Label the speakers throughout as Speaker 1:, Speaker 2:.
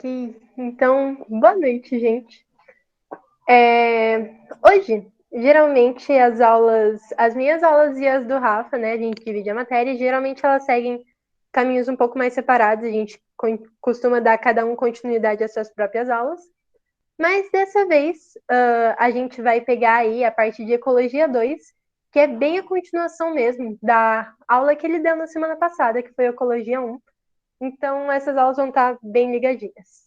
Speaker 1: Ok, então, boa noite, gente. Hoje, geralmente, as minhas aulas e as do Rafa, né, a gente divide a matéria, e geralmente elas seguem caminhos um pouco mais separados, a gente costuma dar cada um continuidade às suas próprias aulas, mas dessa vez a gente vai pegar aí a parte de Ecologia 2, que é bem a continuação mesmo da aula que ele deu na semana passada, que foi Ecologia 1. Então, essas aulas vão estar bem ligadinhas.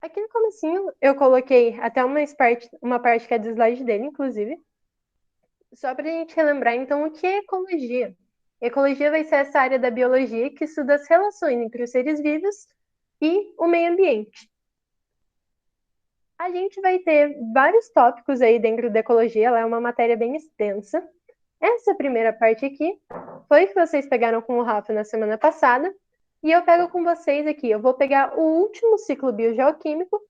Speaker 1: Aqui no comecinho eu coloquei até uma parte que é do slide dele, inclusive, só para a gente relembrar então o que é ecologia. Ecologia vai ser essa área da biologia que estuda as relações entre os seres vivos e o meio ambiente. A gente vai ter vários tópicos aí dentro da ecologia, ela é uma matéria bem extensa. Essa primeira parte aqui foi que vocês pegaram com o Rafa na semana passada, e eu pego com vocês aqui. Eu vou pegar o último ciclo biogeoquímico.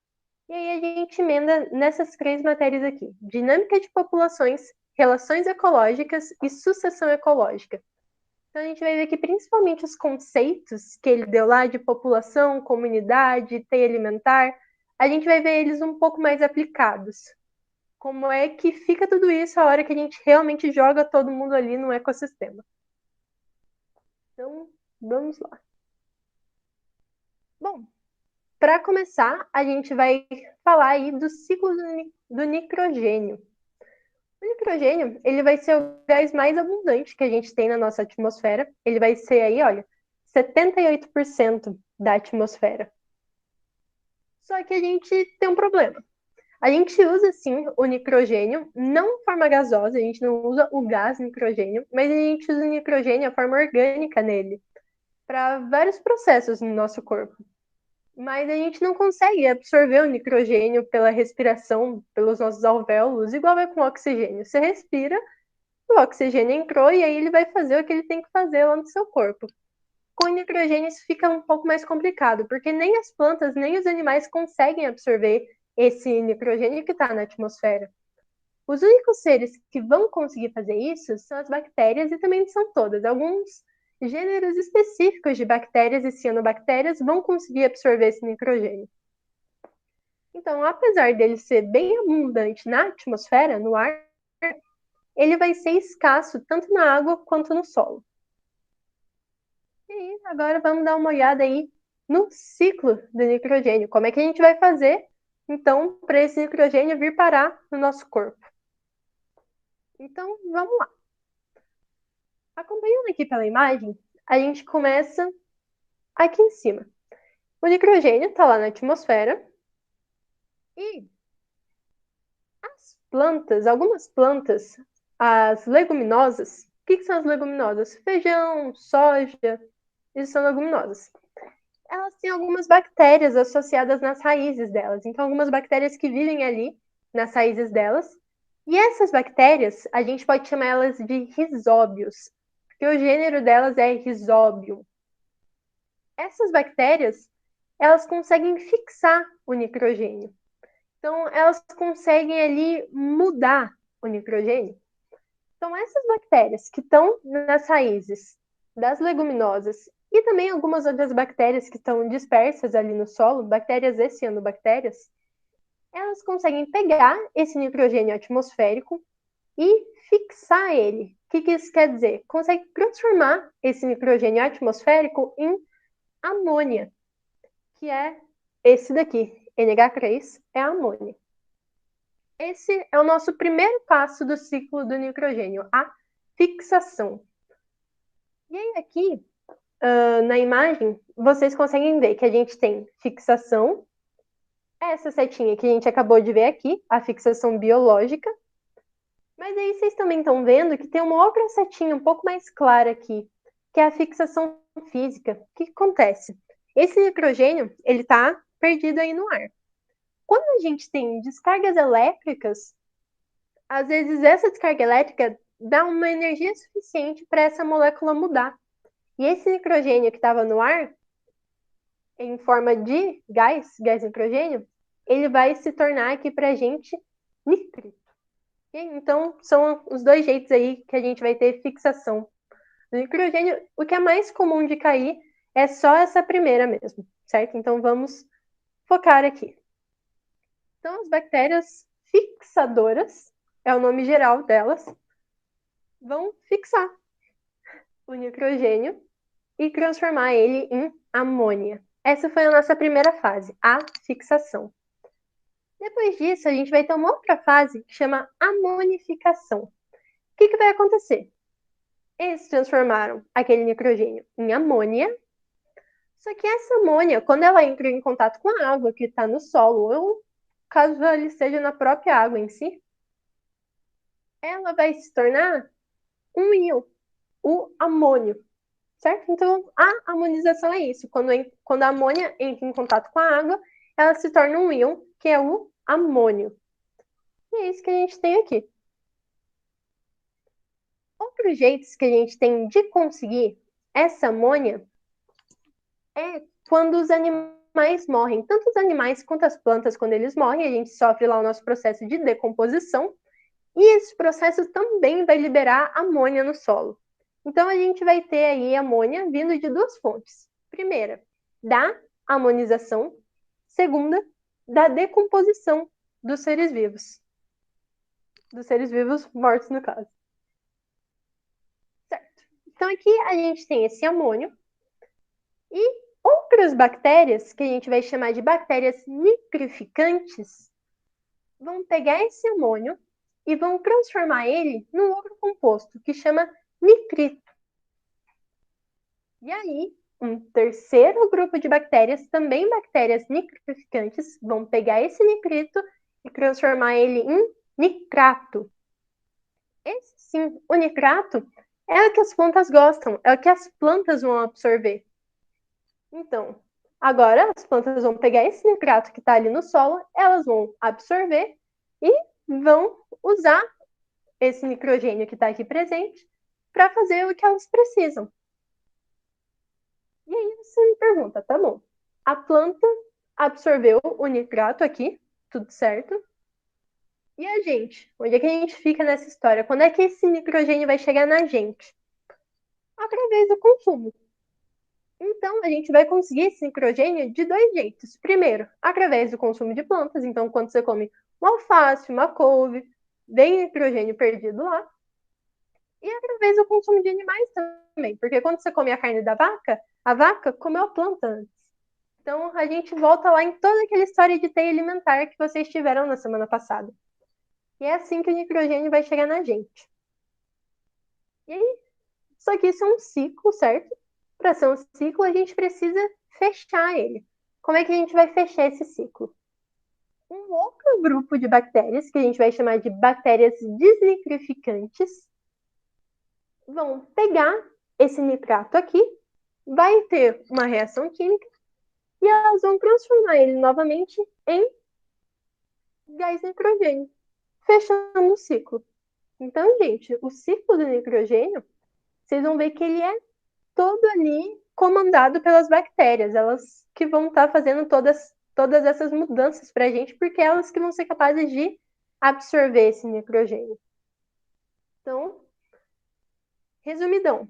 Speaker 1: E aí a gente emenda nessas três matérias aqui: dinâmica de populações, relações ecológicas e sucessão ecológica. Então a gente vai ver que principalmente os conceitos que ele deu lá de população, comunidade, teia alimentar, a gente vai ver eles um pouco mais aplicados. Como é que fica tudo isso a hora que a gente realmente joga todo mundo ali no ecossistema. Então, vamos lá. Bom, para começar, a gente vai falar aí do ciclo do nitrogênio. O nitrogênio, ele vai ser o gás mais abundante que a gente tem na nossa atmosfera. Ele vai ser aí, olha, 78% da atmosfera. Só que a gente tem um problema. A gente usa, sim, o nitrogênio, não de forma gasosa, a gente não usa o gás nitrogênio, mas a gente usa o nitrogênio, a forma orgânica nele, para vários processos no nosso corpo. Mas a gente não consegue absorver o nitrogênio pela respiração, pelos nossos alvéolos, igual é com o oxigênio. Você respira, o oxigênio entrou e aí ele vai fazer o que ele tem que fazer lá no seu corpo. Com o nitrogênio isso fica um pouco mais complicado, porque nem as plantas, nem os animais conseguem absorver esse nitrogênio que está na atmosfera. Os únicos seres que vão conseguir fazer isso são as bactérias e também são todas. Alguns gêneros específicos de bactérias e cianobactérias vão conseguir absorver esse nitrogênio. Então, apesar dele ser bem abundante na atmosfera, no ar, ele vai ser escasso tanto na água quanto no solo. E aí, agora vamos dar uma olhada aí no ciclo do nitrogênio. Como é que a gente vai fazer, então, para esse nitrogênio vir parar no nosso corpo? Então, vamos lá. Acompanhando aqui pela imagem, a gente começa aqui em cima. O nitrogênio está lá na atmosfera e as plantas, algumas plantas, as leguminosas, o que são as leguminosas? Feijão, soja, isso são leguminosas. Elas têm algumas bactérias associadas nas raízes delas. Então, algumas bactérias que vivem ali nas raízes delas. E essas bactérias, a gente pode chamar elas de rizóbios, porque o gênero delas é rizóbio. Essas bactérias, elas conseguem fixar o nitrogênio. Então, elas conseguem ali mudar o nitrogênio. Então, essas bactérias que estão nas raízes das leguminosas e também algumas outras bactérias que estão dispersas ali no solo, bactérias e cianobactérias, elas conseguem pegar esse nitrogênio atmosférico e fixar ele. O que isso quer dizer? Consegue transformar esse nitrogênio atmosférico em amônia, que é esse daqui, NH3 é a amônia. Esse é o nosso primeiro passo do ciclo do nitrogênio, a fixação. E aí aqui, na imagem, vocês conseguem ver que a gente tem fixação, essa setinha que a gente acabou de ver aqui, a fixação biológica, mas aí vocês também estão vendo que tem uma outra setinha um pouco mais clara aqui, que é a fixação física. O que acontece? Esse nitrogênio, ele está perdido aí no ar. Quando a gente tem descargas elétricas, às vezes essa descarga elétrica dá uma energia suficiente para essa molécula mudar. E esse nitrogênio que estava no ar, em forma de gás nitrogênio, ele vai se tornar aqui para a gente nitrito. Então, são os dois jeitos aí que a gente vai ter fixação. No nitrogênio, o que é mais comum de cair É só essa primeira mesmo, certo? Então vamos focar aqui. Então, as bactérias fixadoras, é o nome geral delas, vão fixar o nitrogênio e transformar ele em amônia. Essa foi a nossa primeira fase, a fixação. Depois disso, a gente vai ter uma outra fase que chama amonificação. O que vai acontecer? Eles transformaram aquele nitrogênio em amônia, só que essa amônia, quando ela entra em contato com a água que está no solo, ou caso ela esteja na própria água em si, ela vai se tornar um íon, o amônio, certo? Então, a amonização é isso. Quando a amônia entra em contato com a água, ela se torna um íon, que é o amônio. E é isso que a gente tem aqui. Outros jeitos que a gente tem de conseguir essa amônia é quando os animais morrem. Tanto os animais quanto as plantas, quando eles morrem, a gente sofre lá o nosso processo de decomposição. E esse processo também vai liberar amônia no solo. Então, a gente vai ter aí amônia vindo de duas fontes. Primeira, da amonização. Segunda, da decomposição dos seres vivos. Dos seres vivos mortos, no caso. Certo. Então, aqui a gente tem esse amônio. E outras bactérias, que a gente vai chamar de bactérias nitrificantes, vão pegar esse amônio e vão transformar ele num outro composto, que chama nitrito. E aí, um terceiro grupo de bactérias, também bactérias nitrificantes, vão pegar esse nitrito e transformar ele em nitrato. Esse sim, o nitrato é o que as plantas gostam, é o que as plantas vão absorver. Então, agora as plantas vão pegar esse nitrato que está ali no solo, elas vão absorver e vão usar esse nitrogênio que está aqui presente para fazer o que elas precisam. E aí você me pergunta, tá bom, a planta absorveu o nitrato aqui, tudo certo? E a gente? Onde é que a gente fica nessa história? Quando é que esse nitrogênio vai chegar na gente? Através do consumo. Então, a gente vai conseguir esse nitrogênio de dois jeitos. Primeiro, através do consumo de plantas. Então, quando você come uma alface, uma couve, vem nitrogênio perdido lá. E através do consumo de animais também. Porque quando você come a carne da vaca, a vaca comeu a planta antes. Então, a gente volta lá em toda aquela história de teia alimentar que vocês tiveram na semana passada. E é assim que o nitrogênio vai chegar na gente. E aí, só que isso é um ciclo, certo? Para ser um ciclo, a gente precisa fechar ele. Como é que a gente vai fechar esse ciclo? Um outro grupo de bactérias, que a gente vai chamar de bactérias desnitrificantes, vão pegar esse nitrato aqui, vai ter uma reação química e elas vão transformar ele novamente em gás nitrogênio, fechando o ciclo. Então, gente, o ciclo do nitrogênio, vocês vão ver que ele é todo ali comandado pelas bactérias, elas que vão estar fazendo todas essas mudanças para a gente, porque elas que vão ser capazes de absorver esse nitrogênio. Então, resumidão.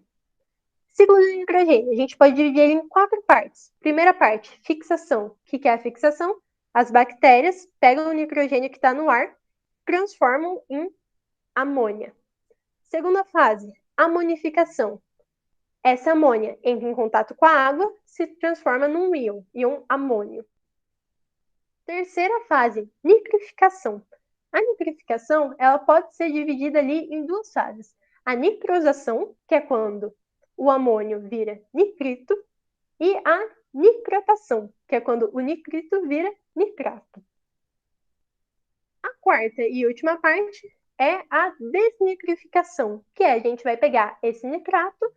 Speaker 1: Ciclo do nitrogênio, a gente pode dividir ele em 4 partes. Primeira parte, fixação. O que é a fixação? As bactérias pegam o nitrogênio que está no ar, transformam em amônia. Segunda fase, amonificação. Essa amônia entra em contato com a água, se transforma num íon amônio. Terceira fase, nitrificação. A nitrificação, ela pode ser dividida ali em duas fases. A nitrosação, que é quando o amônio vira nitrito, e a nitratação, que é quando o nitrito vira nitrato. A quarta e última parte é a desnitrificação, que é a gente vai pegar esse nitrato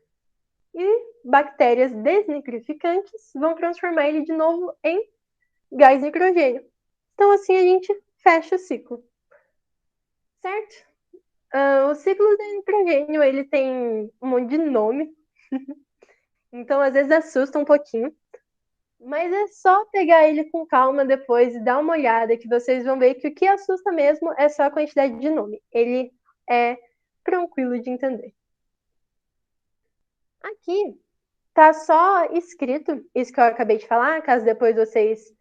Speaker 1: e bactérias desnitrificantes vão transformar ele de novo em gás nitrogênio. Então, assim a gente fecha o ciclo. Certo? O ciclo do nitrogênio, ele tem um monte de nome. Então, às vezes assusta um pouquinho. Mas é só pegar ele com calma depois e dar uma olhada que vocês vão ver que o que assusta mesmo é só a quantidade de nome. Ele é tranquilo de entender. Aqui tá só escrito isso que eu acabei de falar, caso depois vocês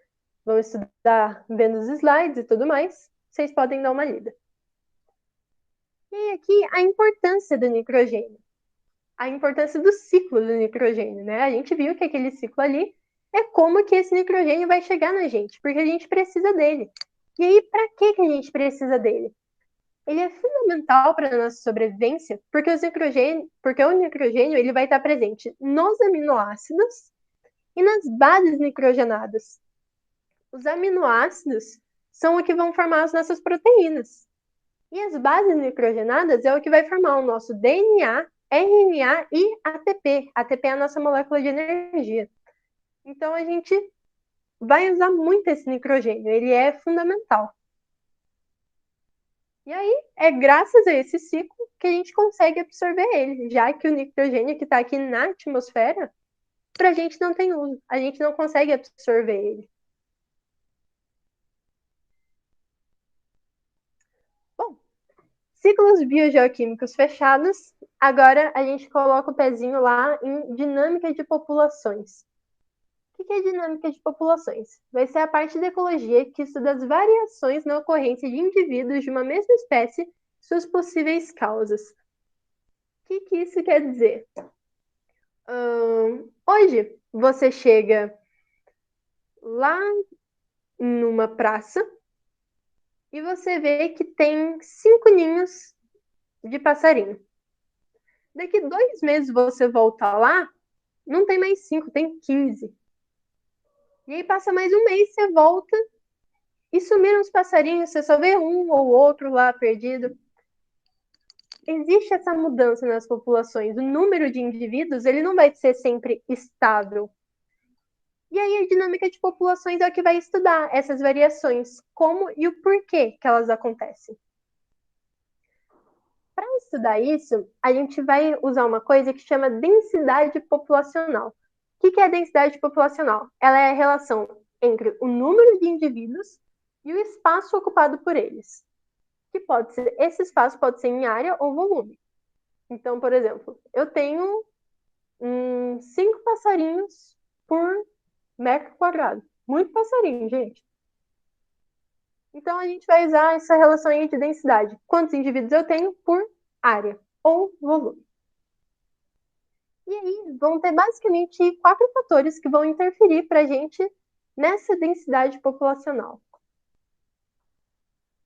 Speaker 1: vão estudar vendo os slides e tudo mais, vocês podem dar uma lida. E aqui a importância do nitrogênio, a importância do ciclo do nitrogênio, né? A gente viu que aquele ciclo ali é como que esse nitrogênio vai chegar na gente, porque a gente precisa dele. E aí, para que a gente precisa dele? Ele é fundamental para a nossa sobrevivência, porque o nitrogênio ele vai estar presente nos aminoácidos e nas bases nitrogenadas. Os aminoácidos são o que vão formar as nossas proteínas. E as bases nitrogenadas é o que vai formar o nosso DNA, RNA e ATP. ATP é a nossa molécula de energia. Então a gente vai usar muito esse nitrogênio, ele é fundamental. E aí é graças a esse ciclo que a gente consegue absorver ele, já que o nitrogênio que está aqui na atmosfera, para a gente não tem uso, a gente não consegue absorver ele. Bom, ciclos biogeoquímicos fechados, agora a gente coloca o pezinho lá em dinâmica de populações. O que é dinâmica de populações? Vai ser a parte da ecologia que estuda as variações na ocorrência de indivíduos de uma mesma espécie, suas possíveis causas. O que isso quer dizer? Hoje você chega lá numa praça e você vê que tem 5 ninhos de passarinho. Daqui 2 meses você volta lá, não tem mais 5, tem 15. E aí passa mais um mês, você volta e sumiram os passarinhos, você só vê um ou outro lá perdido. Existe essa mudança nas populações. O número de indivíduos ele não vai ser sempre estável. E aí a dinâmica de populações é o que vai estudar essas variações, como e o porquê que elas acontecem. Para estudar isso, a gente vai usar uma coisa que chama densidade populacional. O que é a densidade populacional? Ela é a relação entre o número de indivíduos e o espaço ocupado por eles. Que pode ser, esse espaço pode ser em área ou volume. Então, por exemplo, eu tenho 5 passarinhos por metro quadrado. Muito passarinho, gente. Então, a gente vai usar essa relação aí de densidade. Quantos indivíduos eu tenho por área ou volume. E aí, vão ter basicamente 4 fatores que vão interferir para a gente nessa densidade populacional.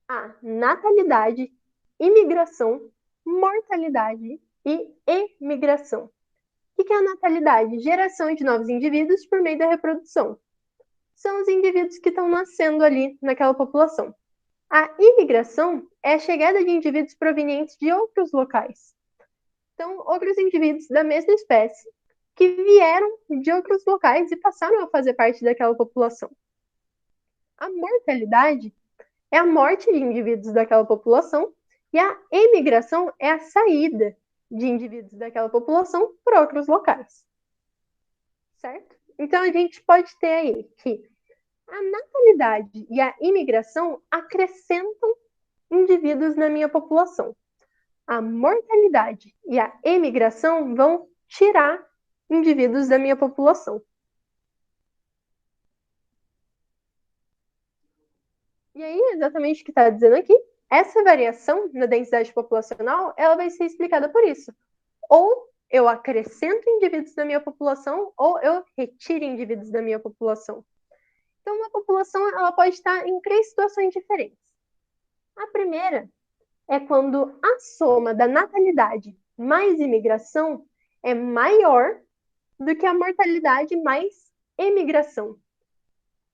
Speaker 1: A natalidade, imigração, mortalidade e emigração. O que é a natalidade? Geração de novos indivíduos por meio da reprodução. São os indivíduos que estão nascendo ali naquela população. A imigração é a chegada de indivíduos provenientes de outros locais. Então, outros indivíduos da mesma espécie que vieram de outros locais e passaram a fazer parte daquela população. A mortalidade é a morte de indivíduos daquela população e a emigração é a saída de indivíduos daquela população para outros locais. Certo? Então, a gente pode ter aí que a natalidade e a imigração acrescentam indivíduos na minha população. A mortalidade e a emigração vão tirar indivíduos da minha população. E aí, exatamente o que está dizendo aqui, essa variação na densidade populacional, ela vai ser explicada por isso. Ou eu acrescento indivíduos da minha população, ou eu retiro indivíduos da minha população. Então, uma população ela pode estar em 3 situações diferentes. A primeira é quando a soma da natalidade mais imigração é maior do que a mortalidade mais emigração.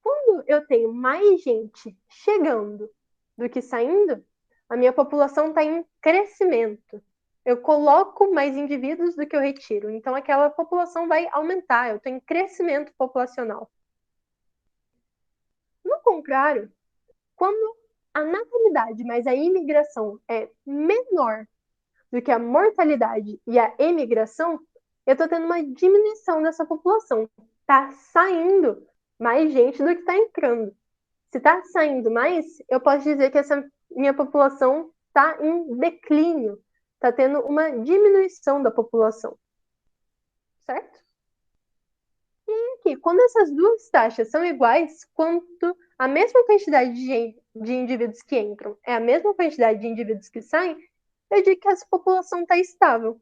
Speaker 1: Quando eu tenho mais gente chegando do que saindo, a minha população está em crescimento. Eu coloco mais indivíduos do que eu retiro. Então, aquela população vai aumentar. Eu estou em crescimento populacional. No contrário, quando a natalidade mais a imigração é menor do que a mortalidade e a emigração, eu estou tendo uma diminuição dessa população. Está saindo mais gente do que está entrando. Se está saindo mais, eu posso dizer que essa minha população está em declínio, está tendo uma diminuição da população. Certo? Aqui, quando essas duas taxas são iguais, quanto a mesma quantidade de indivíduos que entram é a mesma quantidade de indivíduos que saem, eu digo que essa população está estável.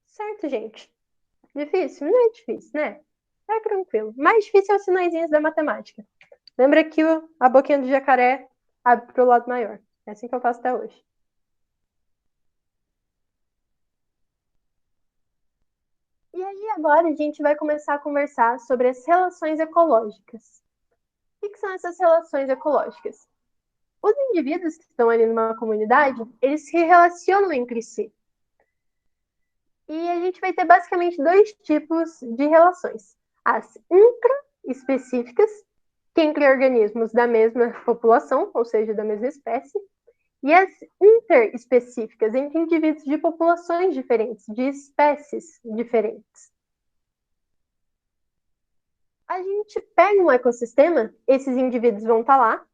Speaker 1: Certo, gente? Difícil? Não é difícil, né? Tá tranquilo. Mais difícil é os sinaizinhos da matemática. Lembra que a boquinha do jacaré abre para o lado maior. É assim que eu faço até hoje. E aí, agora a gente vai começar a conversar sobre as relações ecológicas. O que são essas relações ecológicas? Os indivíduos que estão ali numa comunidade, eles se relacionam entre si. E a gente vai ter basicamente dois tipos de relações: as intraespecíficas, que é entre organismos da mesma população, ou seja, da mesma espécie, e as interespecíficas, entre indivíduos de populações diferentes, de espécies diferentes. A gente pega um ecossistema, esses indivíduos vão estar lá,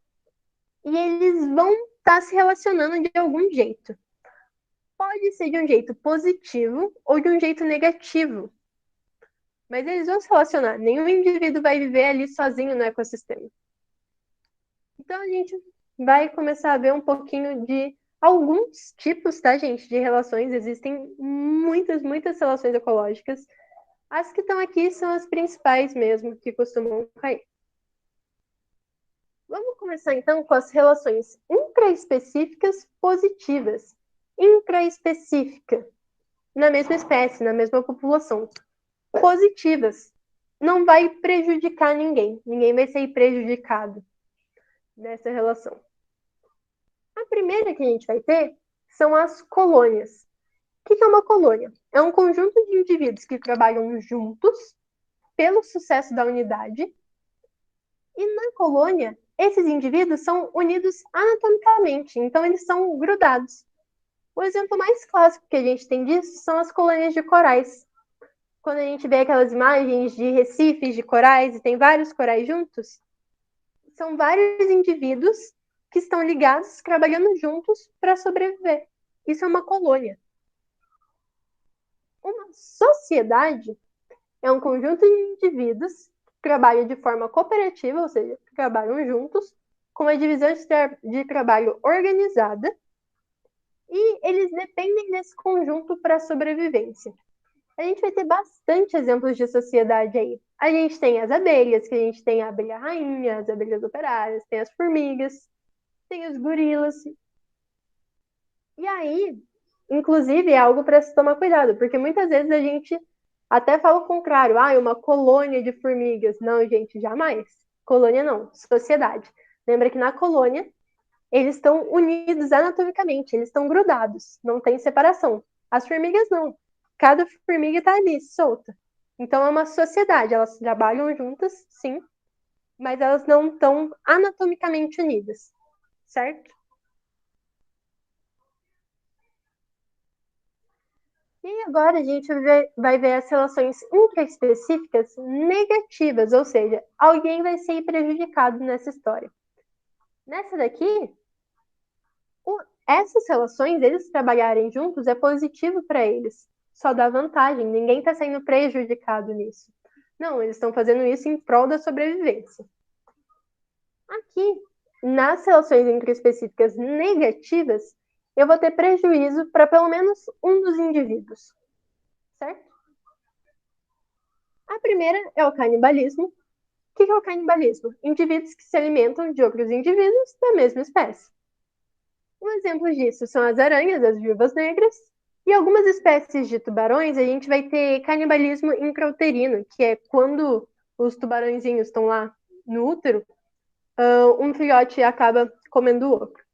Speaker 1: e eles vão estar se relacionando de algum jeito. Pode ser de um jeito positivo ou de um jeito negativo. Mas eles vão se relacionar. Nenhum indivíduo vai viver ali sozinho no ecossistema. Então a gente vai começar a ver um pouquinho de alguns tipos, tá, gente, de relações. Existem muitas, muitas relações ecológicas. As que estão aqui são as principais mesmo, que costumam cair. Vamos começar então com as relações intraespecíficas positivas. Intraespecífica, na mesma espécie, na mesma população. Positivas, não vai prejudicar ninguém. Ninguém vai ser prejudicado nessa relação. A primeira que a gente vai ter são as colônias. O que é uma colônia? É um conjunto de indivíduos que trabalham juntos pelo sucesso da unidade. E na colônia, esses indivíduos são unidos anatomicamente, então eles são grudados. O exemplo mais clássico que a gente tem disso são as colônias de corais. Quando a gente vê aquelas imagens de recifes de corais e tem vários corais juntos, são vários indivíduos que estão ligados, trabalhando juntos para sobreviver. Isso é uma colônia. Uma sociedade é um conjunto de indivíduos que trabalham de forma cooperativa, ou seja, que trabalham juntos, com uma divisão de trabalho organizada, e eles dependem desse conjunto para a sobrevivência. A gente vai ter bastante exemplos de sociedade aí. A gente tem as abelhas, que a gente tem a abelha rainha, as abelhas operárias, tem as formigas, tem os gorilas. E aí, inclusive, é algo para se tomar cuidado, porque muitas vezes a gente até fala o contrário, uma colônia de formigas. Não, gente, jamais. Colônia não, sociedade. Lembra que na colônia eles estão unidos anatomicamente, eles estão grudados, não tem separação. As formigas não. Cada formiga está ali, solta. Então é uma sociedade, elas trabalham juntas, sim, mas elas não estão anatomicamente unidas, certo? E agora a gente vai ver as relações intraespecíficas negativas, ou seja, alguém vai ser prejudicado nessa história. Nessa daqui, essas relações, eles trabalharem juntos, é positivo para eles. Só dá vantagem, ninguém está sendo prejudicado nisso. Não, eles estão fazendo isso em prol da sobrevivência. Aqui, nas relações intraespecíficas negativas, eu vou ter prejuízo para pelo menos um dos indivíduos, certo? A primeira é o canibalismo. O que é o canibalismo? Indivíduos que se alimentam de outros indivíduos da mesma espécie. Um exemplo disso são as aranhas, as viúvas negras, e algumas espécies de tubarões a gente vai ter canibalismo intrauterino, que é quando os tubarõezinhos estão lá no útero, um filhote acaba comendo o outro.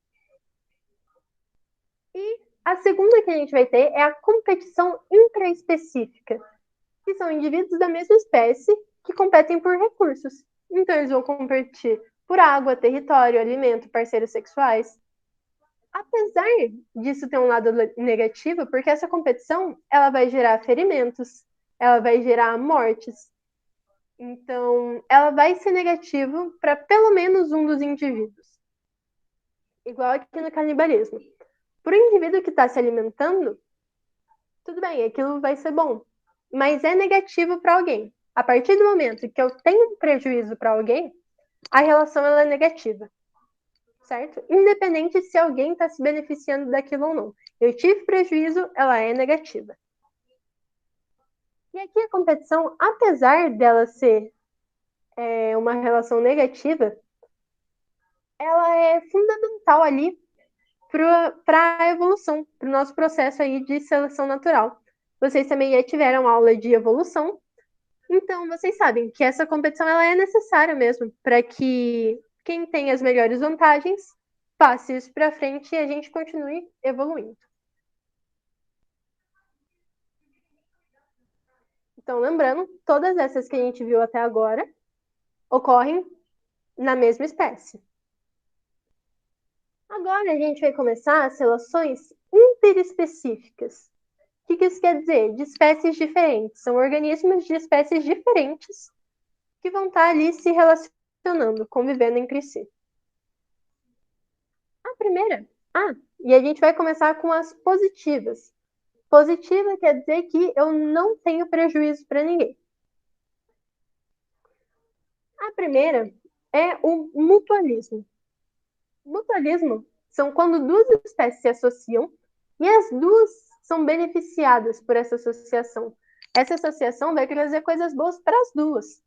Speaker 1: E a segunda que a gente vai ter é a competição intraespecífica, que são indivíduos da mesma espécie que competem por recursos. Então, eles vão competir por água, território, alimento, parceiros sexuais. Apesar disso ter um lado negativo, porque essa competição ela vai gerar ferimentos, ela vai gerar mortes. Então, ela vai ser negativa para pelo menos um dos indivíduos. Igual aqui no canibalismo. Para o indivíduo que está se alimentando, tudo bem, aquilo vai ser bom. Mas é negativo para alguém. A partir do momento que eu tenho um prejuízo para alguém, a relação ela é negativa, certo? Independente se alguém está se beneficiando daquilo ou não. Eu tive prejuízo, ela é negativa. E aqui a competição, apesar dela ser uma relação negativa, ela é fundamental ali para a evolução, para o nosso processo aí de seleção natural. Vocês também já tiveram aula de evolução, então vocês sabem que essa competição ela é necessária mesmo para que quem tem as melhores vantagens passe isso para frente e a gente continue evoluindo. Então, lembrando, todas essas que a gente viu até agora ocorrem na mesma espécie. Agora a gente vai começar as relações interespecíficas. O que isso quer dizer? De espécies diferentes. São organismos de espécies diferentes que vão estar ali se relacionando, convivendo entre si. A primeira. E a gente vai começar com as positivas. Positiva quer dizer que eu não tenho prejuízo para ninguém. A primeira é o mutualismo. Mutualismo são quando duas espécies se associam e as duas são beneficiadas por essa associação. Essa associação vai trazer coisas boas para as duas,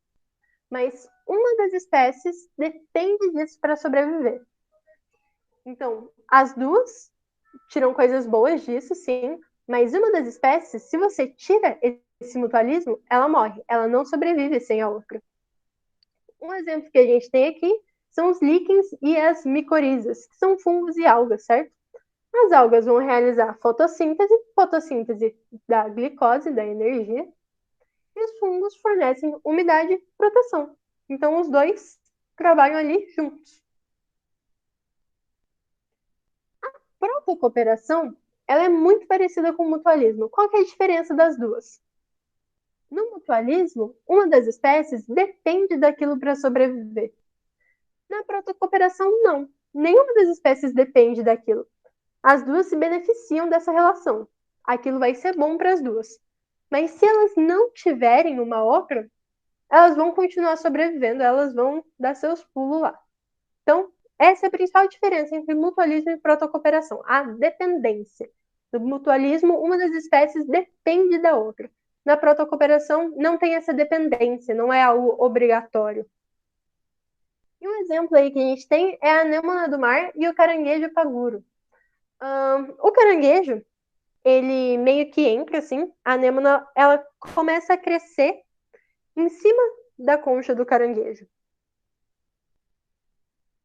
Speaker 1: mas uma das espécies depende disso para sobreviver. Então, as duas tiram coisas boas disso, sim, mas uma das espécies, se você tira esse mutualismo, ela morre, ela não sobrevive sem a outra. Um exemplo que a gente tem aqui são os líquens e as micorizas, que são fungos e algas, certo? As algas vão realizar fotossíntese da glicose, da energia, e os fungos fornecem umidade e proteção. Então, os dois trabalham ali juntos. A protocooperação, ela é muito parecida com o mutualismo. Qual que é a diferença das duas? No mutualismo, uma das espécies depende daquilo para sobreviver. Na protocooperação, não. Nenhuma das espécies depende daquilo. As duas se beneficiam dessa relação. Aquilo vai ser bom para as duas. Mas se elas não tiverem uma outra, elas vão continuar sobrevivendo, elas vão dar seus pulos lá. Então, essa é a principal diferença entre mutualismo e protocooperação, a dependência. No mutualismo, uma das espécies depende da outra. Na protocooperação, não tem essa dependência, não é algo obrigatório. E um exemplo aí que a gente tem é a anêmona do mar e o caranguejo paguro. O caranguejo, ele meio que entra assim, a anêmona, ela começa a crescer em cima da concha do caranguejo.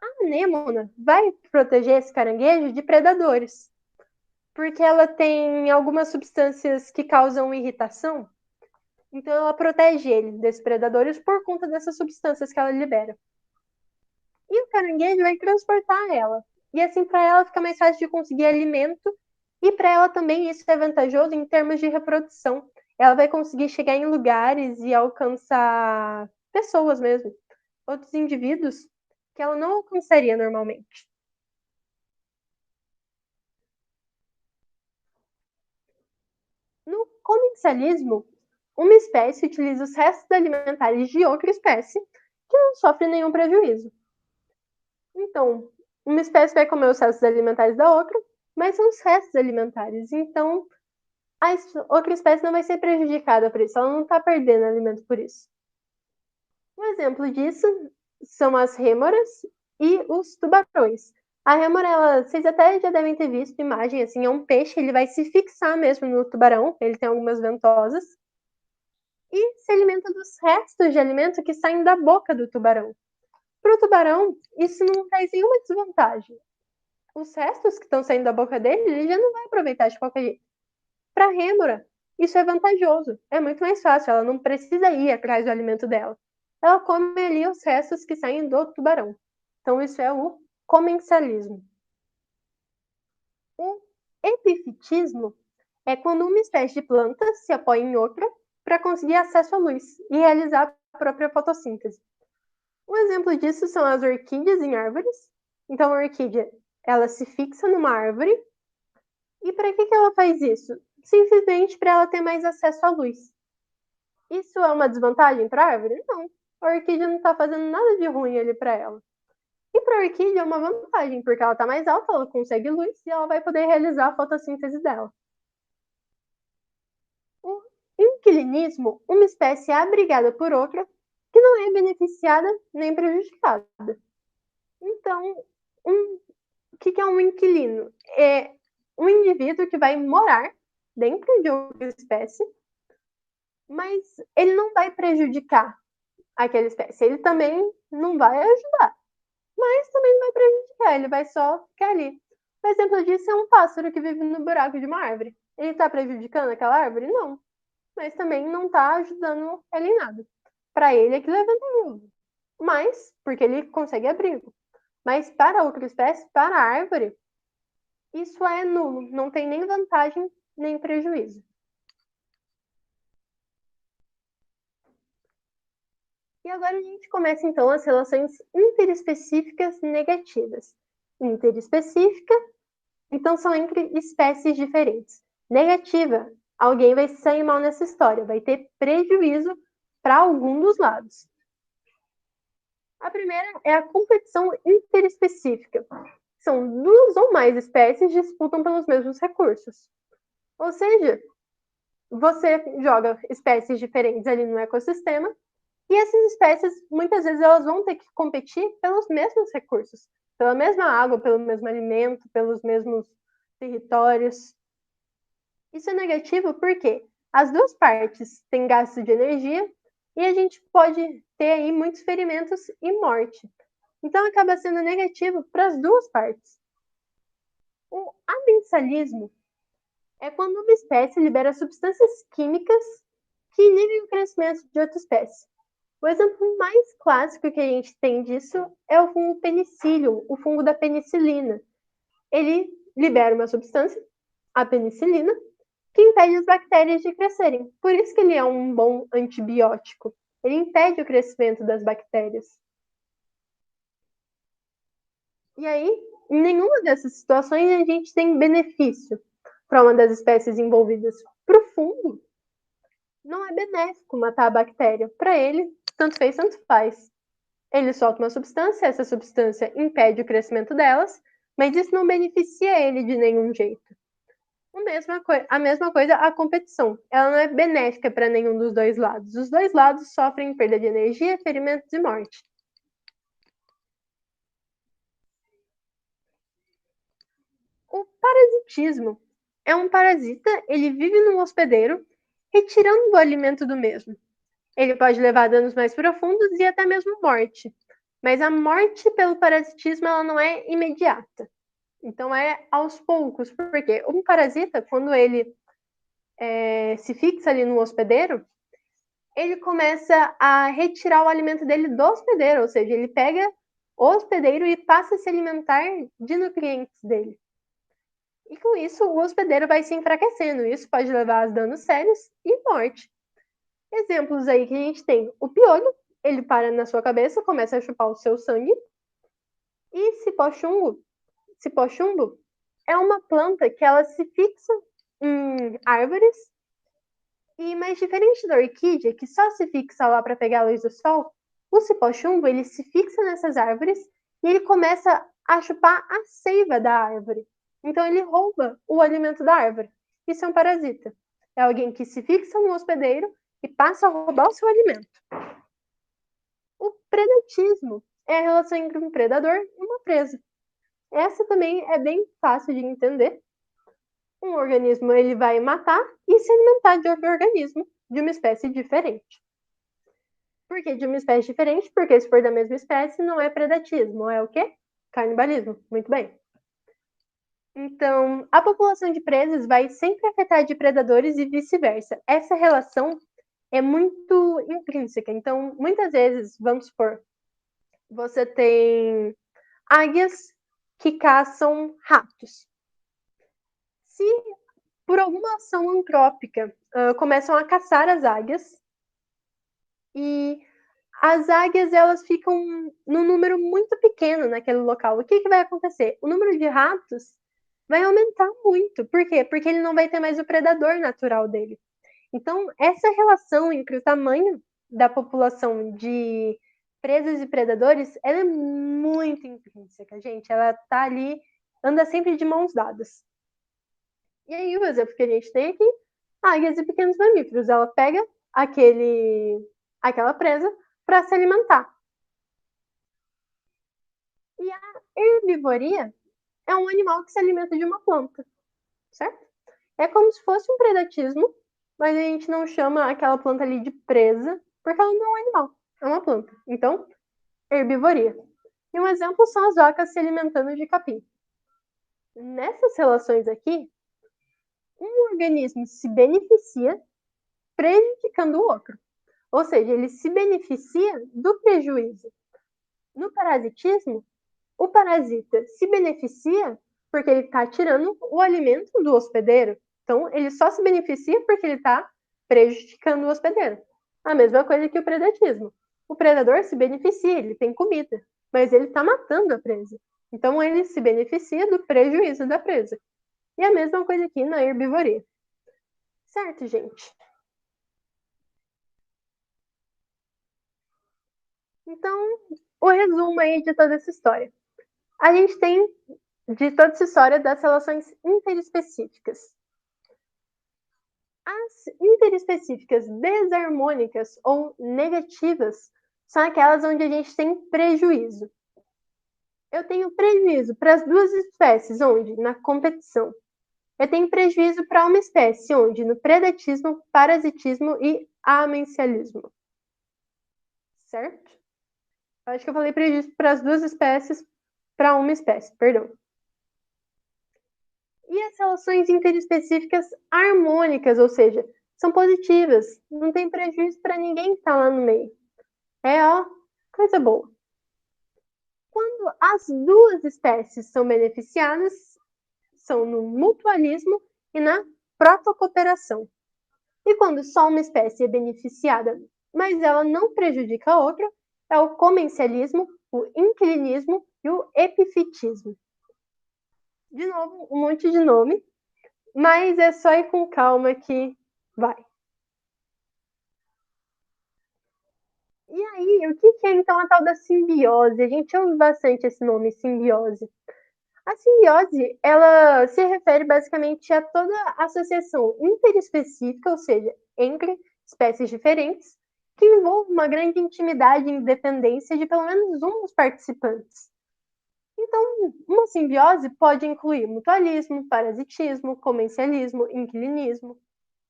Speaker 1: A anêmona vai proteger esse caranguejo de predadores, porque ela tem algumas substâncias que causam irritação, então ela protege ele desses predadores por conta dessas substâncias que ela libera. E o caranguejo vai transportar ela. E assim, para ela fica mais fácil de conseguir alimento. E para ela também isso é vantajoso em termos de reprodução. Ela vai conseguir chegar em lugares e alcançar pessoas mesmo, outros indivíduos que ela não alcançaria normalmente. No comencialismo, uma espécie utiliza os restos alimentares de outra espécie que não sofre nenhum prejuízo. Então, uma espécie vai comer os restos alimentares da outra, mas são os restos alimentares. Então, a outra espécie não vai ser prejudicada por isso, ela não está perdendo alimento por isso. Um exemplo disso são as rêmoras e os tubarões. A rêmora, vocês até já devem ter visto imagem, assim, é um peixe, ele vai se fixar mesmo no tubarão, ele tem algumas ventosas, e se alimenta dos restos de alimento que saem da boca do tubarão. Para o tubarão, isso não traz nenhuma desvantagem. Os restos que estão saindo da boca dele, ele já não vai aproveitar de qualquer jeito. Para a rêmora, isso é vantajoso. É muito mais fácil, ela não precisa ir atrás do alimento dela. Ela come ali os restos que saem do tubarão. Então, isso é o comencialismo. O epifitismo é quando uma espécie de planta se apoia em outra para conseguir acesso à luz e realizar a própria fotossíntese. Um exemplo disso são as orquídeas em árvores. Então, a orquídea, ela se fixa numa árvore. E para que ela faz isso? Simplesmente para ela ter mais acesso à luz. Isso é uma desvantagem para a árvore? Não. A orquídea não está fazendo nada de ruim ali para ela. E para a orquídea é uma vantagem, porque ela está mais alta, ela consegue luz e ela vai poder realizar a fotossíntese dela. O inquilinismo, uma espécie é abrigada por outra que não é beneficiada nem prejudicada. Então, o que é um inquilino? É um indivíduo que vai morar dentro de outra espécie, mas ele não vai prejudicar aquela espécie. Ele também não vai ajudar, mas também não vai prejudicar, ele vai só ficar ali. Um exemplo disso é um pássaro que vive no buraco de uma árvore. Ele está prejudicando aquela árvore? Não. Mas também não está ajudando ela em nada. Para ele, aquilo é vantajoso. Mas, porque ele consegue abrigo. Mas para outra espécie, para a árvore, isso é nulo. Não tem nem vantagem nem prejuízo. E agora a gente começa então as relações interespecíficas negativas. Interespecífica, então são entre espécies diferentes. Negativa, alguém vai se sair mal nessa história, vai ter prejuízo para algum dos lados. A primeira é a competição interespecífica. São duas ou mais espécies que disputam pelos mesmos recursos. Ou seja, você joga espécies diferentes ali no ecossistema e essas espécies, muitas vezes, elas vão ter que competir pelos mesmos recursos, pela mesma água, pelo mesmo alimento, pelos mesmos territórios. Isso é negativo porque as duas partes têm gasto de energia e a gente pode ter aí muitos ferimentos e morte. Então, acaba sendo negativo para as duas partes. O amensalismo é quando uma espécie libera substâncias químicas que inibem o crescimento de outra espécie. O exemplo mais clássico que a gente tem disso é o fungo penicillium, o fungo da penicilina. Ele libera uma substância, a penicilina, que impede as bactérias de crescerem. Por isso que ele é um bom antibiótico. Ele impede o crescimento das bactérias. E aí, em nenhuma dessas situações a gente tem benefício para uma das espécies envolvidas. Para o fungo, não é benéfico matar a bactéria. Para ele, tanto fez, tanto faz. Ele solta uma substância, essa substância impede o crescimento delas, mas isso não beneficia ele de nenhum jeito. A mesma coisa a competição. Ela não é benéfica para nenhum dos dois lados. Os dois lados sofrem perda de energia, ferimentos e morte. O parasitismo é um parasita, ele vive num hospedeiro, retirando o alimento do mesmo. Ele pode levar a danos mais profundos e até mesmo morte. Mas a morte pelo parasitismo ela não é imediata. Então é aos poucos, porque um parasita, quando ele se fixa ali no hospedeiro, ele começa a retirar o alimento dele do hospedeiro, ou seja, ele pega o hospedeiro e passa a se alimentar de nutrientes dele. E com isso, o hospedeiro vai se enfraquecendo. Isso pode levar a danos sérios e morte. Exemplos aí que a gente tem: o piolho, ele para na sua cabeça, começa a chupar o seu sangue. E cipó-chumbo é uma planta que ela se fixa em árvores, mas diferente da orquídea, que só se fixa lá para pegar a luz do sol, o cipó-chumbo ele se fixa nessas árvores e ele começa a chupar a seiva da árvore. Então ele rouba o alimento da árvore. Isso é um parasita. É alguém que se fixa no hospedeiro e passa a roubar o seu alimento. O predatismo é a relação entre um predador e uma presa. Essa também é bem fácil de entender. Um organismo ele vai matar e se alimentar de outro organismo de uma espécie diferente. Por que de uma espécie diferente? Porque se for da mesma espécie, não é predatismo, é o quê? Canibalismo. Muito bem. Então, a população de presas vai sempre afetar de predadores e vice-versa. Essa relação é muito intrínseca. Então, muitas vezes, vamos supor, você tem águias que caçam ratos. Se por alguma ação antrópica começam a caçar as águias e as águias elas ficam num número muito pequeno naquele local, o que vai acontecer? O número de ratos vai aumentar muito. Por quê? Porque ele não vai ter mais o predador natural dele. Então, essa relação entre o tamanho da população de presas e predadores, ela é muito intrínseca, gente. Ela tá ali, anda sempre de mãos dadas. E aí, o exemplo que a gente tem aqui, águias e pequenos mamíferos. Ela pega aquela presa para se alimentar. E a herbivoria é um animal que se alimenta de uma planta, certo? É como se fosse um predatismo, mas a gente não chama aquela planta ali de presa, porque ela não é um animal, é uma planta. Então, herbivoria. E um exemplo são as vacas se alimentando de capim. Nessas relações aqui, um organismo se beneficia prejudicando o outro. Ou seja, ele se beneficia do prejuízo. No parasitismo, o parasita se beneficia porque ele está tirando o alimento do hospedeiro. Então, ele só se beneficia porque ele está prejudicando o hospedeiro. A mesma coisa que o predatismo. O predador se beneficia, ele tem comida, mas ele está matando a presa. Então, ele se beneficia do prejuízo da presa. E a mesma coisa aqui na herbivoria. Certo, gente? Então, o resumo aí de toda essa história. A gente tem de toda essa história das relações interespecíficas. As interespecíficas desarmônicas ou negativas são aquelas onde a gente tem prejuízo. Eu tenho prejuízo para as duas espécies, onde? Na competição. Eu tenho prejuízo para uma espécie, onde? No predatismo, parasitismo e amencialismo. Certo? Eu acho que eu falei prejuízo para as duas espécies, para uma espécie, perdão. E as relações interespecíficas harmônicas, ou seja, são positivas, não tem prejuízo para ninguém que está lá no meio. É, ó, coisa boa. Quando as duas espécies são beneficiadas, são no mutualismo e na protocooperação. E quando só uma espécie é beneficiada, mas ela não prejudica a outra, é o comencialismo, o inclinismo e o epifitismo. De novo, um monte de nome, mas é só ir com calma que vai. E aí, o que é então a tal da simbiose? A gente ouve bastante esse nome, simbiose. A simbiose, ela se refere basicamente a toda associação interespecífica, ou seja, entre espécies diferentes, que envolve uma grande intimidade e independência de pelo menos um dos participantes. Então, uma simbiose pode incluir mutualismo, parasitismo, comencialismo, inquilinismo,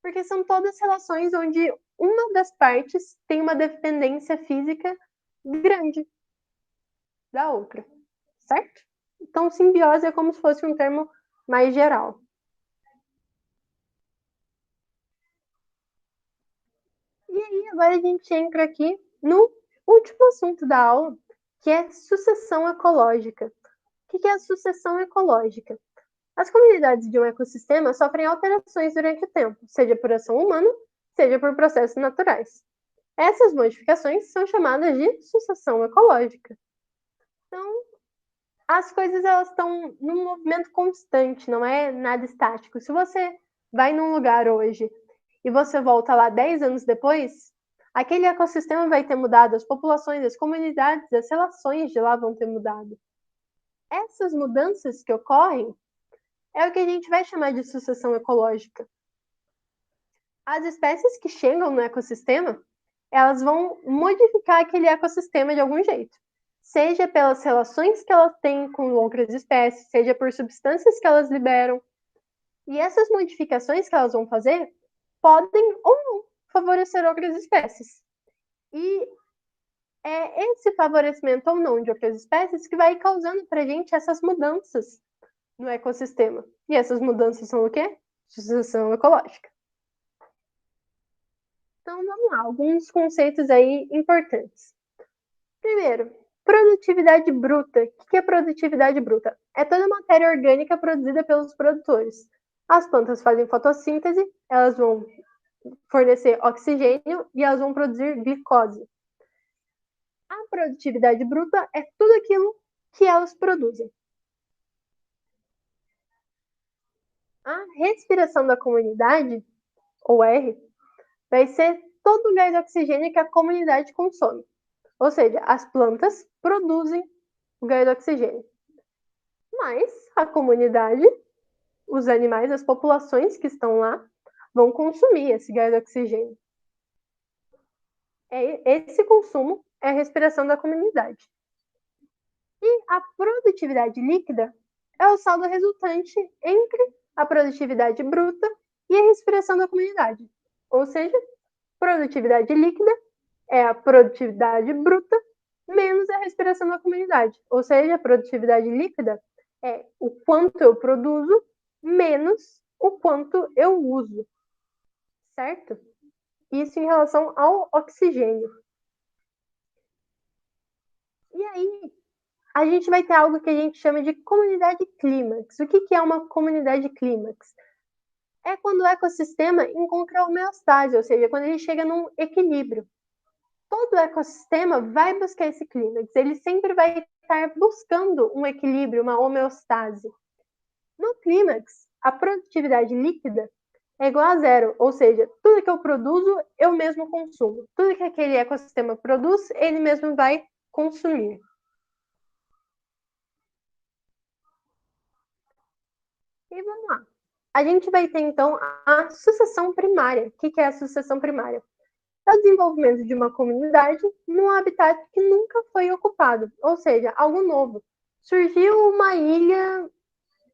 Speaker 1: porque são todas relações onde uma das partes tem uma dependência física grande da outra, certo? Então, simbiose é como se fosse um termo mais geral. E aí, agora a gente entra aqui no último assunto da aula, que é sucessão ecológica. O que é a sucessão ecológica? As comunidades de um ecossistema sofrem alterações durante o tempo, seja por ação humana, seja por processos naturais. Essas modificações são chamadas de sucessão ecológica. Então, as coisas elas estão num movimento constante, não é nada estático. Se você vai num lugar hoje e você volta lá 10 anos depois, aquele ecossistema vai ter mudado, as populações, as comunidades, as relações de lá vão ter mudado. Essas mudanças que ocorrem é o que a gente vai chamar de sucessão ecológica. As espécies que chegam no ecossistema, elas vão modificar aquele ecossistema de algum jeito. Seja pelas relações que elas têm com outras espécies, seja por substâncias que elas liberam. E essas modificações que elas vão fazer podem ou não favorecer outras espécies. E é esse favorecimento ou não de outras espécies que vai causando para a gente essas mudanças no ecossistema. E essas mudanças são o quê? Sucessão ecológica. Então, vamos lá, alguns conceitos aí importantes. Primeiro, produtividade bruta. O que é produtividade bruta? É toda a matéria orgânica produzida pelos produtores. As plantas fazem fotossíntese, elas vão fornecer oxigênio e elas vão produzir glicose. A produtividade bruta é tudo aquilo que elas produzem. A respiração da comunidade, ou R, vai ser todo o gás de oxigênio que a comunidade consome. Ou seja, as plantas produzem o gás de oxigênio. Mas a comunidade, os animais, as populações que estão lá, vão consumir esse gás de oxigênio. Esse consumo é a respiração da comunidade. E a produtividade líquida é o saldo resultante entre a produtividade bruta e a respiração da comunidade. Ou seja, produtividade líquida é a produtividade bruta menos a respiração da comunidade. Ou seja, a produtividade líquida é o quanto eu produzo menos o quanto eu uso. Certo? Isso em relação ao oxigênio. E aí, a gente vai ter algo que a gente chama de comunidade clímax. O que é uma comunidade clímax? É quando o ecossistema encontra homeostase, ou seja, quando ele chega num equilíbrio. Todo o ecossistema vai buscar esse clímax, ele sempre vai estar buscando um equilíbrio, uma homeostase. No clímax, a produtividade líquida é igual a zero, ou seja, tudo que eu produzo, eu mesmo consumo. Tudo que aquele ecossistema produz, ele mesmo vai consumir. E vamos lá. A gente vai ter, então, a sucessão primária. O que é a sucessão primária? É o desenvolvimento de uma comunidade num habitat que nunca foi ocupado, ou seja, algo novo. Surgiu uma ilha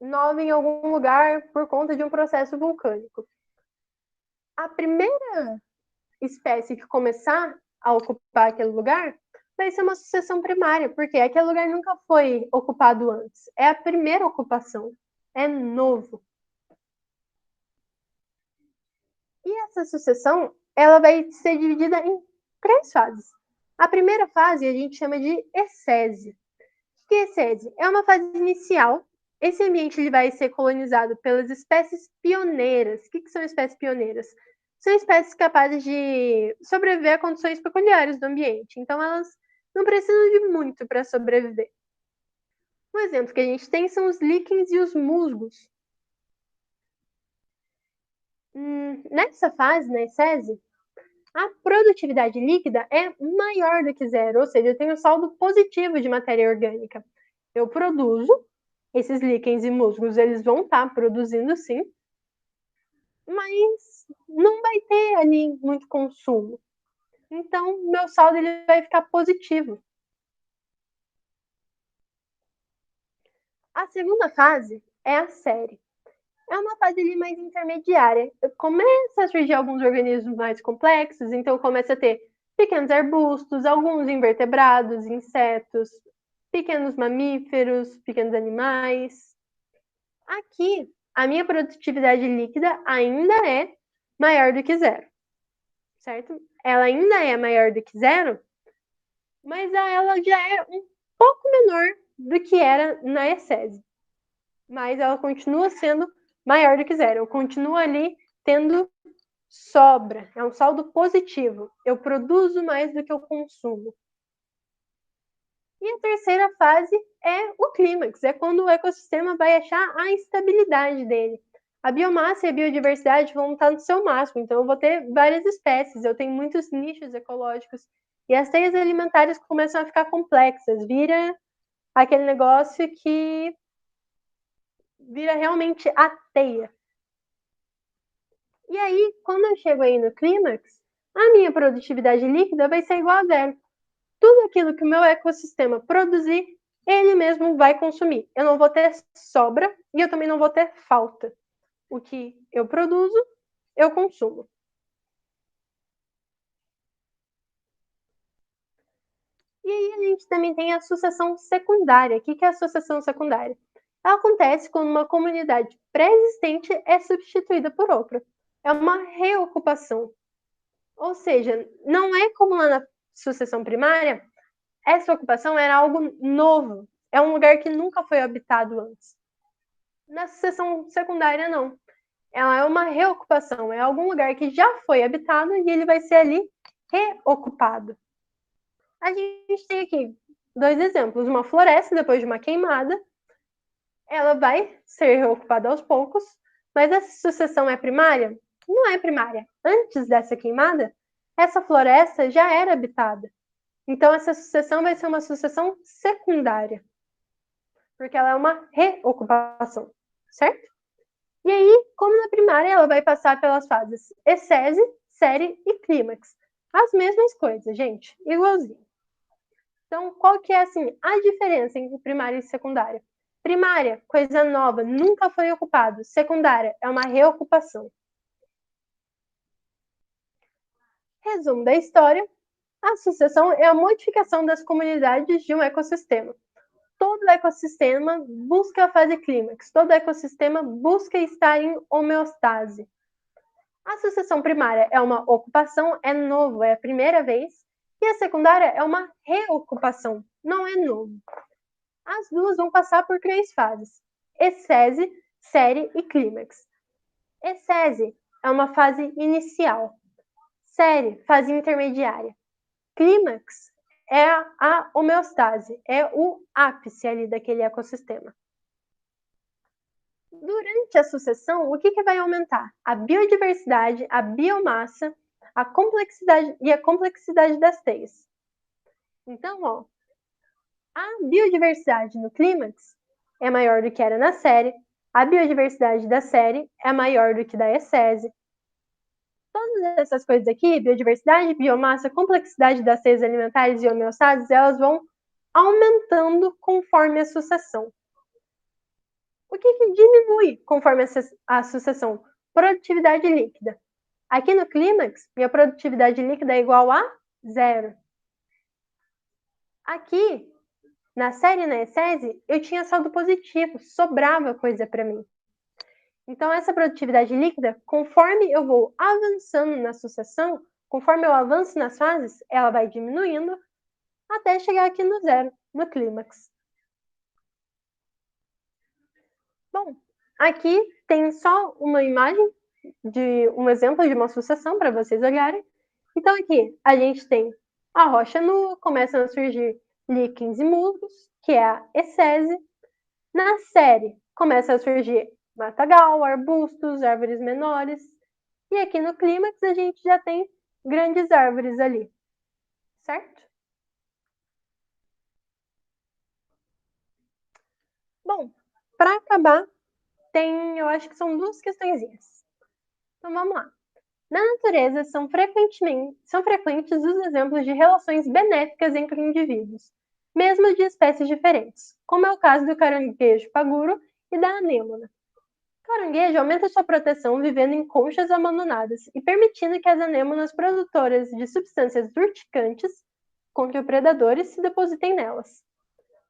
Speaker 1: nova em algum lugar por conta de um processo vulcânico. A primeira espécie que começar a ocupar aquele lugar vai ser uma sucessão primária, porque aquele lugar nunca foi ocupado antes. É a primeira ocupação. É novo. E essa sucessão, ela vai ser dividida em 3 fases. A primeira fase a gente chama de ecese. O que é ecese? É uma fase inicial. Esse ambiente ele vai ser colonizado pelas espécies pioneiras. O que são espécies pioneiras? São espécies capazes de sobreviver a condições peculiares do ambiente. Então, elas não precisam de muito para sobreviver. Um exemplo que a gente tem são os líquens e os musgos. Nessa fase, na ecese, a produtividade líquida é maior do que zero, ou seja, eu tenho saldo positivo de matéria orgânica. Eu produzo, esses líquens e musgos, eles vão estar produzindo sim, mas não vai ter ali muito consumo. Então, meu saldo ele vai ficar positivo. A segunda fase é a série. É uma fase ali mais intermediária. Começa a surgir alguns organismos mais complexos, então começa a ter pequenos arbustos, alguns invertebrados, insetos, pequenos mamíferos, pequenos animais. Aqui, a minha produtividade líquida ainda é maior do que zero, certo? Ela ainda é maior do que zero, mas ela já é um pouco menor do que era na ecese. Mas ela continua sendo maior do que zero. Eu continuo ali tendo sobra. É um saldo positivo. Eu produzo mais do que eu consumo. E a terceira fase é o clímax. É quando o ecossistema vai achar a estabilidade dele. A biomassa e a biodiversidade vão estar no seu máximo. Então, eu vou ter várias espécies. Eu tenho muitos nichos ecológicos. E as teias alimentares começam a ficar complexas. Vira aquele negócio que vira realmente a teia. E aí, quando eu chego aí no clímax, a minha produtividade líquida vai ser igual a zero. Tudo aquilo que o meu ecossistema produzir, ele mesmo vai consumir. Eu não vou ter sobra e eu também não vou ter falta. O que eu produzo, eu consumo. E aí a gente também tem a sucessão secundária. O que é a sucessão secundária? Ela acontece quando uma comunidade pré-existente é substituída por outra. É uma reocupação. Ou seja, não é como lá na sucessão primária, essa ocupação era algo novo. É um lugar que nunca foi habitado antes. Na sucessão secundária, não. Ela é uma reocupação. É algum lugar que já foi habitado e ele vai ser ali reocupado. A gente tem aqui 2 exemplos. Uma floresta, depois de uma queimada, ela vai ser reocupada aos poucos, mas essa sucessão é primária? não é primária. Antes dessa queimada, essa floresta já era habitada. Então, essa sucessão vai ser uma sucessão secundária, porque ela é uma reocupação, certo? E aí, como na primária, ela vai passar pelas fases ecese, série e clímax. As mesmas coisas, gente, igualzinho. Então, qual que é, assim, a diferença entre primária e secundária? Primária, coisa nova, nunca foi ocupado. Secundária, é uma reocupação. Resumo da história. A sucessão é a modificação das comunidades de um ecossistema. Todo ecossistema busca a fase clímax, todo ecossistema busca estar em homeostase. A sucessão primária é uma ocupação, é novo, é a primeira vez, e a secundária é uma reocupação, não é novo. As duas vão passar por 3 fases: ecese, série e clímax. Ecese é uma fase inicial, série, fase intermediária. Clímax é a homeostase, é o ápice ali daquele ecossistema. Durante a sucessão, o que vai aumentar? A biodiversidade, a biomassa, a complexidade das teias. Então, ó, a biodiversidade no clímax é maior do que era na série, a biodiversidade da série é maior do que da ecese. Todas essas coisas aqui, biodiversidade, biomassa, complexidade das teias alimentares e homeostases, elas vão aumentando conforme a sucessão. O que diminui conforme a sucessão? Produtividade líquida. Aqui no clímax, minha produtividade líquida é igual a 0. Aqui, na série e na ecese, eu tinha saldo positivo, sobrava coisa para mim. Então, essa produtividade líquida, conforme eu vou avançando na sucessão, conforme eu avanço nas fases, ela vai diminuindo até chegar aqui no 0, no clímax. Bom, aqui tem só uma imagem de um exemplo de uma sucessão para vocês olharem. Então, aqui a gente tem a rocha nua, começam a surgir líquens e musgos, que é a ecese. Na série, começa a surgir matagal, arbustos, árvores menores. E aqui no clímax, a gente já tem grandes árvores ali, certo? Bom, para acabar, eu acho que são 2 questõezinhas. Então, vamos lá. Na natureza, são frequentes os exemplos de relações benéficas entre indivíduos, mesmo de espécies diferentes, como é o caso do caranguejo paguro e da anêmona. O caranguejo aumenta sua proteção vivendo em conchas abandonadas e permitindo que as anêmonas produtoras de substâncias urticantes contra predadores se depositem nelas.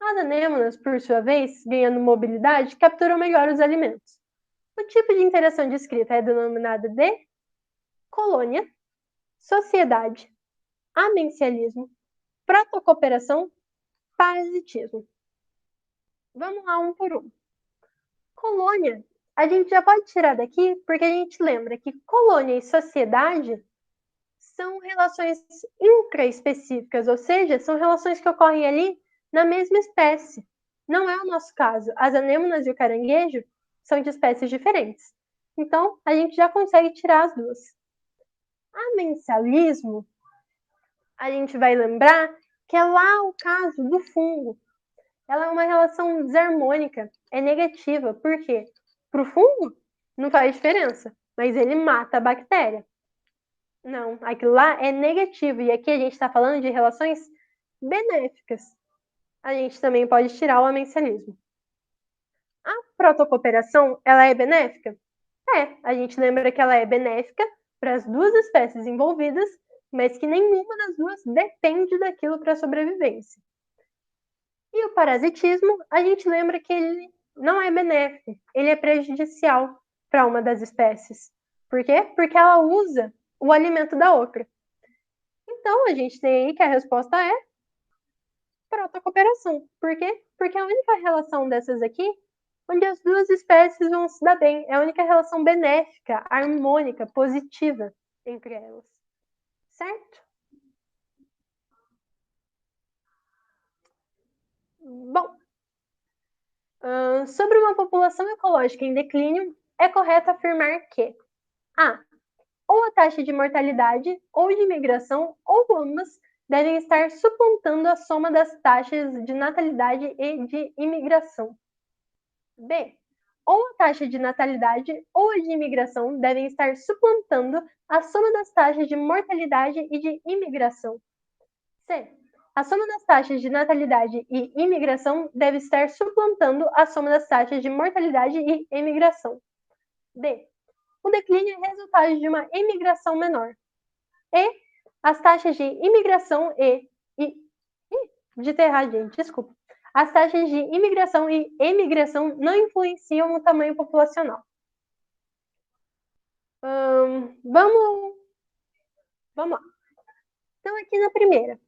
Speaker 1: As anêmonas, por sua vez, ganhando mobilidade, capturam melhor os alimentos. O tipo de interação descrita é denominada de colônia, sociedade, amencialismo, protocooperação, parasitismo. Vamos lá um por um. Colônia, a gente já pode tirar daqui porque a gente lembra que colônia e sociedade são relações intraespecíficas, ou seja, são relações que ocorrem ali na mesma espécie. Não é o nosso caso. As anêmonas e o caranguejo são de espécies diferentes. Então, a gente já consegue tirar as duas. Amencialismo, a gente vai lembrar que é lá o caso do fungo. Ela é uma relação desarmônica, é negativa. Por quê? Para o fungo, não faz diferença, mas ele mata a bactéria. Não, aquilo lá é negativo. E aqui a gente está falando de relações benéficas. A gente também pode tirar o amencialismo. A protocooperação, ela é benéfica? É, a gente lembra que ela é benéfica para as 2 espécies envolvidas, mas que nenhuma das duas depende daquilo para a sobrevivência. E o parasitismo, a gente lembra que ele não é benéfico, ele é prejudicial para uma das espécies. Por quê? Porque ela usa o alimento da outra. Então, a gente tem aí que a resposta é protocooperação. Por quê? Porque é a única relação dessas aqui onde as 2 espécies vão se dar bem. É a única relação benéfica, harmônica, positiva entre elas. Certo? Bom, sobre uma população ecológica em declínio, é correto afirmar que A. ou a taxa de mortalidade ou de imigração, ou ambas, devem estar suplantando a soma das taxas de natalidade e de imigração. B. Ou a taxa de natalidade ou a de imigração devem estar suplantando a soma das taxas de mortalidade e de imigração. C. A soma das taxas de natalidade e imigração deve estar suplantando a soma das taxas de mortalidade e imigração. D. O declínio é resultado de uma imigração menor. E. As taxas de imigração de errado, gente, desculpa. As taxas de imigração e emigração não influenciam no tamanho populacional. Vamos lá. Então, aqui na primeira.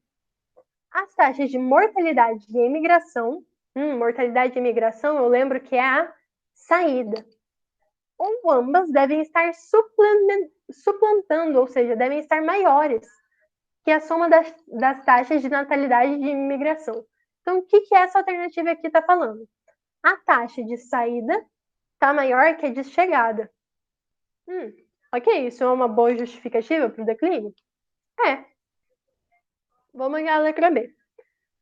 Speaker 1: As taxas de mortalidade de imigração, mortalidade de imigração, eu lembro que é a saída. Ou ambas devem estar suplantando, ou seja, devem estar maiores que a soma das taxas de natalidade de imigração. Então, o que essa alternativa aqui está falando? A taxa de saída está maior que a de chegada. Ok, isso é uma boa justificativa para o declínio? É. Vamos à letra B.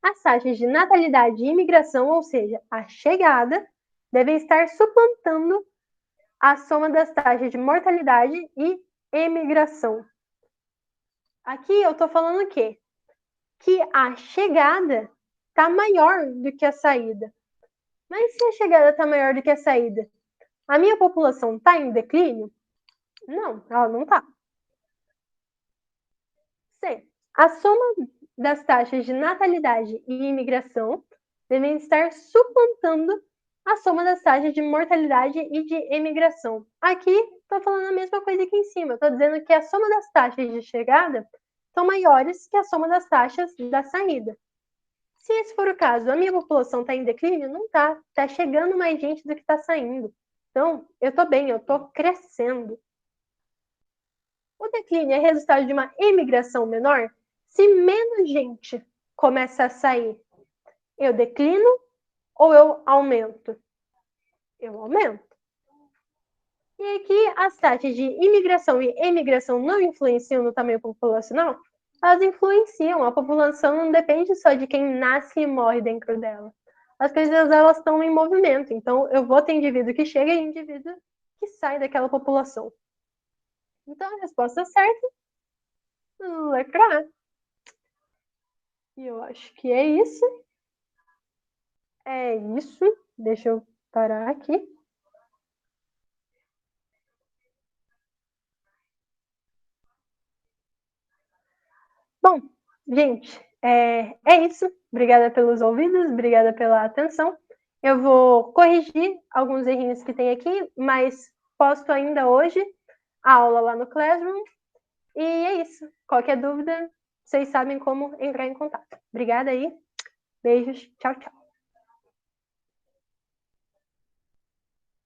Speaker 1: As taxas de natalidade e imigração, ou seja, a chegada, devem estar suplantando a soma das taxas de mortalidade e emigração. Aqui eu estou falando o quê? Que a chegada está maior do que a saída. Mas se a chegada está maior do que a saída, a minha população está em declínio? Não, ela não está. C. A soma das taxas de natalidade e imigração devem estar suplantando a soma das taxas de mortalidade e de emigração. Aqui, estou falando a mesma coisa que em cima. Estou dizendo que a soma das taxas de chegada são maiores que a soma das taxas da saída. Se esse for o caso, a minha população está em declínio? Não está. Está chegando mais gente do que está saindo. Então, eu estou bem, eu estou crescendo. O declínio é resultado de uma imigração menor? Se menos gente começa a sair, eu declino ou eu aumento? Eu aumento. E aqui as taxas de imigração e emigração não influenciam no tamanho populacional? Elas influenciam. A população não depende só de quem nasce e morre dentro dela. As coisas elas estão em movimento. Então, eu vou ter indivíduo que chega e indivíduo que sai daquela população. Então, a resposta certa, letra A. E eu acho que é isso. É isso. Deixa eu parar aqui. Bom, gente, é isso. Obrigada pelos ouvidos, obrigada pela atenção. Eu vou corrigir alguns errinhos que tem aqui, mas posto ainda hoje a aula lá no Classroom. E é isso. Qualquer dúvida, vocês sabem como entrar em contato. Obrigada aí. Beijos. Tchau, tchau.